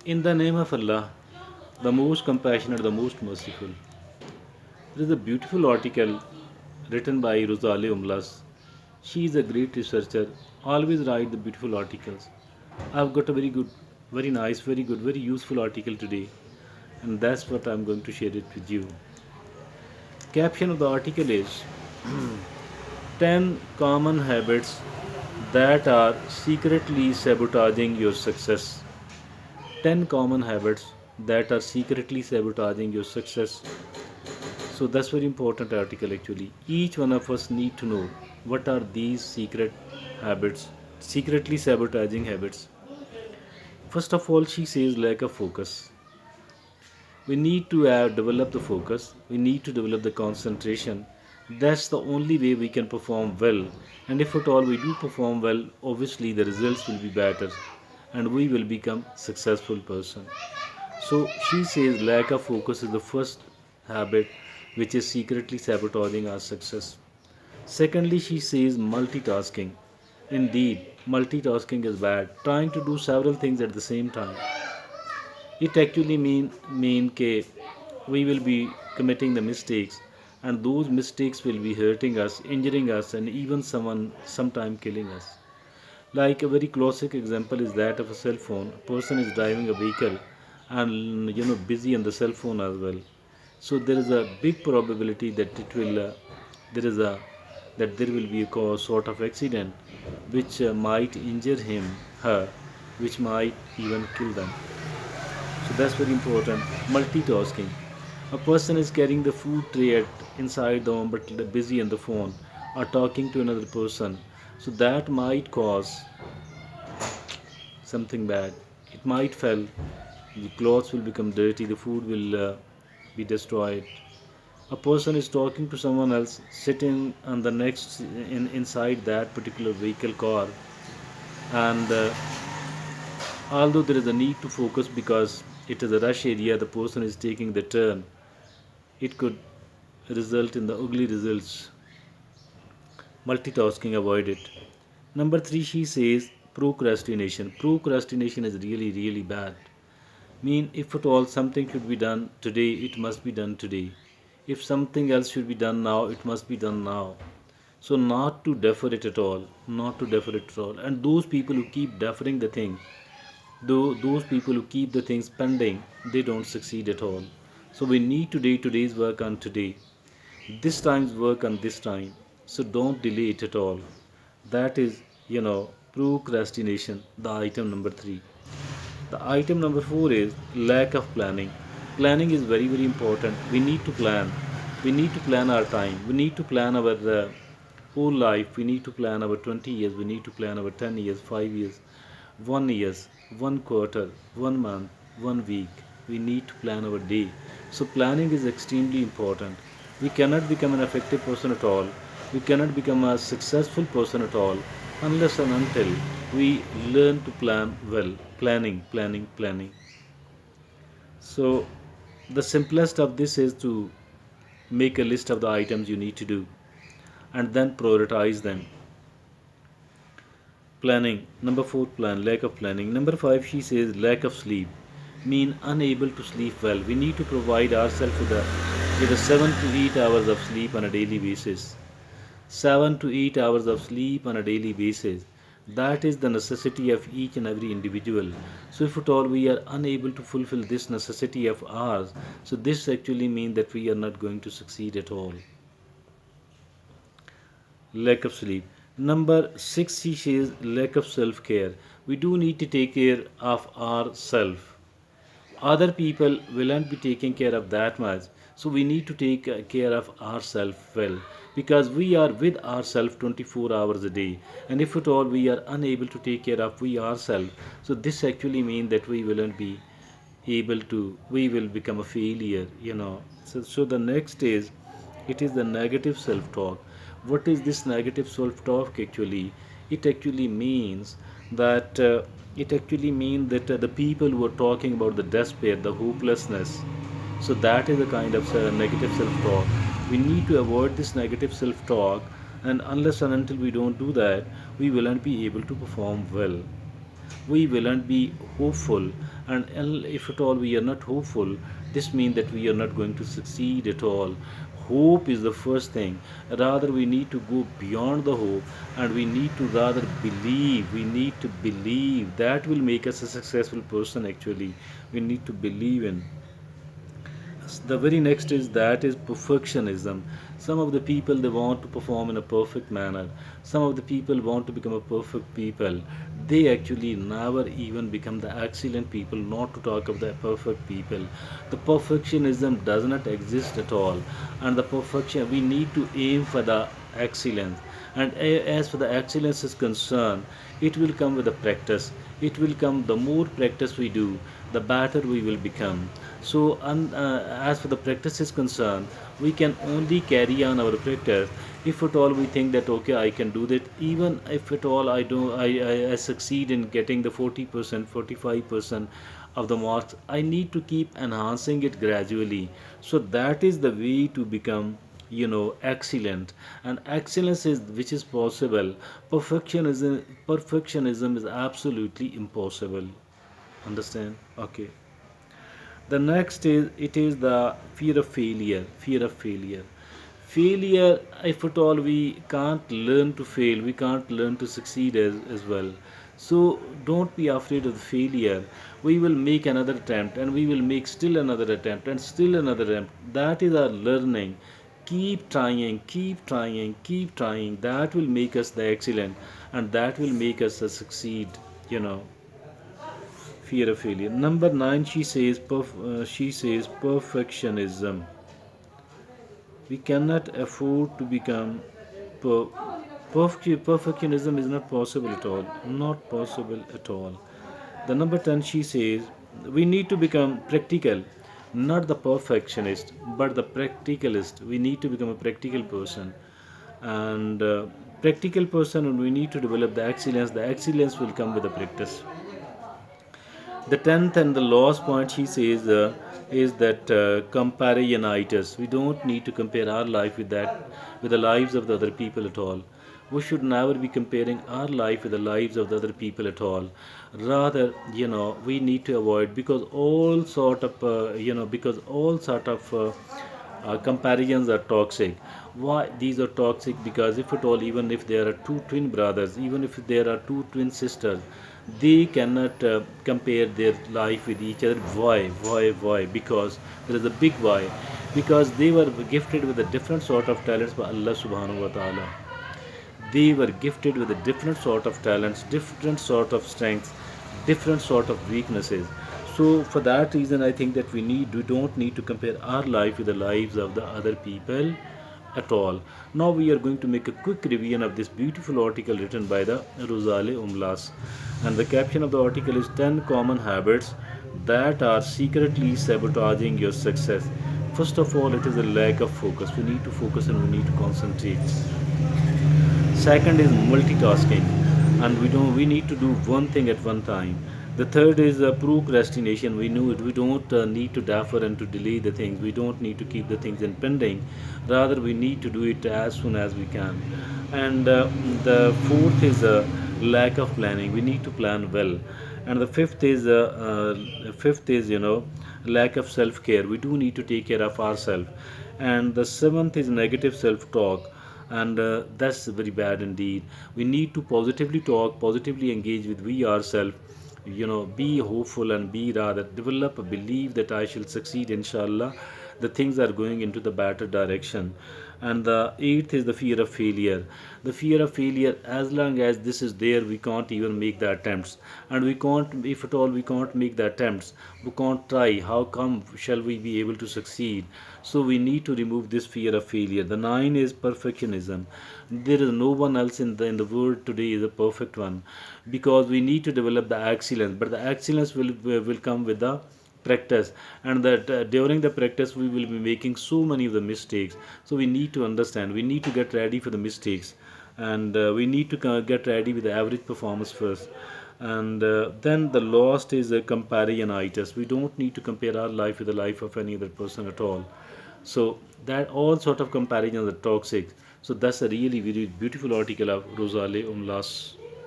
In the name of Allah, the most compassionate, the most merciful. There is a beautiful article written by Rosale Umlas. She is a great researcher, always write the beautiful articles. I've got a very good, very nice, very good, very useful article today, and that's what I'm going to share it with you. Caption of the article is 10 common habits that are secretly sabotaging your success. 10 common habits that are secretly sabotaging your success. So that's very important article actually. Each one of us need to know what are these secret habits, secretly sabotaging habits. First of all, she says lack of focus. We need to develop the focus. We need to develop the concentration. That's the only way we can perform well. And if at all we do perform well, obviously the results will be better, and we will become successful person. So she says lack of focus is the first habit which is secretly sabotaging our success. Secondly, she says multitasking. Indeed, multitasking is bad. Trying to do several things at the same time. It actually mean ke we will be committing the mistakes, and those mistakes will be hurting us, injuring us, and even sometime killing us. Like a very classic example is that of a cell phone. A person is driving a vehicle and busy on the cell phone as well. So there is a big probability that it will there is a that there will be a sort of accident which might injure him, her, which might even kill them. So that's very important. Multitasking. A person is carrying the food tray inside the home but busy on the phone or talking to another person. So that might cause something bad. It might fail. The clothes will become dirty. The food will be destroyed. A person is talking to someone else sitting on the next inside that particular vehicle car, and although there is a need to focus because it is a rush area, the person is taking the turn, it could result in the ugly results. Multitasking, avoid it. Number 3, she says procrastination. Procrastination is really really bad. Mean, if at all something should be done today, it must be done today. If something else should be done now, it must be done now. So not to defer it at all, not to defer it at all. And those people who keep deferring the thing, though those people who keep the things pending, they don't succeed at all. So we need to do today's work on today, this time's work on this time. So don't delay it at all. That is, procrastination, the item number 3. The item number 4 is lack of planning. Planning is very, very important. We need to plan. We need to plan our time. We need to plan our whole life. We need to plan our 20 years. We need to plan our 10 years, 5 years, 1 year, 1 quarter, 1 month, 1 week. We need to plan our day. So planning is extremely important. We cannot become an effective person at all. We cannot become a successful person at all unless and until we learn to plan well. Planning, planning, planning. So, the simplest of this is to make a list of the items you need to do and then prioritize them. Planning. Number 4, plan. Lack of planning. Number 5, she says lack of sleep. Mean unable to sleep well. We need to provide ourselves with a 7 to 8 hours of sleep on a daily basis. 7 to 8 hours of sleep on a daily basis. That is the necessity of each and every individual. So, if at all we are unable to fulfill this necessity of ours, so this actually means that we are not going to succeed at all. Lack of sleep. Number 6, she says lack of self care. We do need to take care of ourselves. Other people will not be taking care of that much, so we need to take care of ourselves well, because we are with ourselves 24 hours a day. And if at all we are unable to take care of we ourselves, so this actually means that we will not be able to, we will become a failure. So the next is, it is the negative self talk. What is this negative self talk actually? It actually means that the people who are talking about the despair, the hopelessness, so that is a kind of negative self talk. We need to avoid this negative self talk, and unless and until we don't do that, we will not be able to perform well. We will not be hopeful, And if at all we are not hopeful, this means that we are not going to succeed at all. Hope is the first thing. Rather, we need to go beyond the hope, and we need to rather believe. We need to believe. That will make us a successful person actually. We need to believe in. The very next is that is perfectionism. Some of the people they want to perform in a perfect manner. Some of the people want to become a perfect people. They actually never even become the excellent people, not to talk of the perfect people. The perfectionism does not exist at all. And the perfection, we need to aim for the excellence. And as for the excellence is concerned, it will come with the practice. It will come, the more practice we do, the better we will become. So, as for the practice is concerned, we can only carry on our practice if at all we think that okay, I can do that. Even if at all I do, I succeed in getting the 40%, 45% of the marks, I need to keep enhancing it gradually. So that is the way to become, excellent. And excellence is which is possible. Perfectionism is absolutely impossible. Understand? Okay. The next is it is the fear of failure. Fear of failure. Failure, if at all we can't learn to fail, we can't learn to succeed as well. So don't be afraid of the failure. We will make another attempt, and we will make still another attempt and still another attempt. That is our learning. Keep trying, keep trying, keep trying. That will make us the excellent, and that will make us a succeed. You know. Fear of failure. Number nine, she says perfectionism. We cannot afford to become per- perfectionism is not possible at all. Not possible at all. The number 10, she says we need to become practical, not the perfectionist, but the practicalist. We need to become a practical person, and practical person, and we need to develop the excellence. The excellence will come with the practice. The tenth and the last point she says is that comparisonitis. We don't need to compare our life with the lives of the other people at all. We should never be comparing our life with the lives of the other people at all. Rather, we need to avoid because all sort of comparisons are toxic. Why these are toxic? Because if at all, even if there are two twin brothers, even if there are two twin sisters, they cannot compare their life with each other. Why? Because there is a big why. Because they were gifted with a different sort of talents by Allah subhanahu wa ta'ala. They were gifted with a different sort of talents, different sort of strengths, different sort of weaknesses. So for that reason, I think that we don't need to compare our life with the lives of the other people at all. Now we are going to make a quick revision of this beautiful article written by the Rosale Umlas, and the caption of the article is 10 common habits that are secretly sabotaging your success. First of all, it is a lack of focus. We need to focus and we need to concentrate. Second is multitasking, and we need to do one thing at one time. The third is procrastination. We know it. We don't need to defer and to delay the things. We don't need to keep the things in pending. Rather, we need to do it as soon as we can. And the fourth is lack of planning. We need to plan well. And the fifth is lack of self care. We do need to take care of ourselves. And the seventh is negative self talk, and that's very bad indeed. We need to positively talk, positively engage with we ourselves. Be hopeful and be rather develop a belief that I shall succeed, inshallah. The things are going into the better direction. And the eighth is the fear of failure. The fear of failure, as long as this is there, we can't even make the attempts. And we can't, if at all we can't make the attempts, we can't try. How come shall we be able to succeed? So we need to remove this fear of failure. The nine is perfectionism. There is no one else in the world today is a perfect one, because we need to develop the excellence. But the excellence will come with the practice, and that during the practice we will be making so many of the mistakes. So we need to understand, we need to get ready for the mistakes, and we need to get ready with the average performance first. And then the last is a comparisonitis. We don't need to compare our life with the life of any other person at all. So that all sort of comparisons are toxic. So that's a really very beautiful article of Rosale Umlas.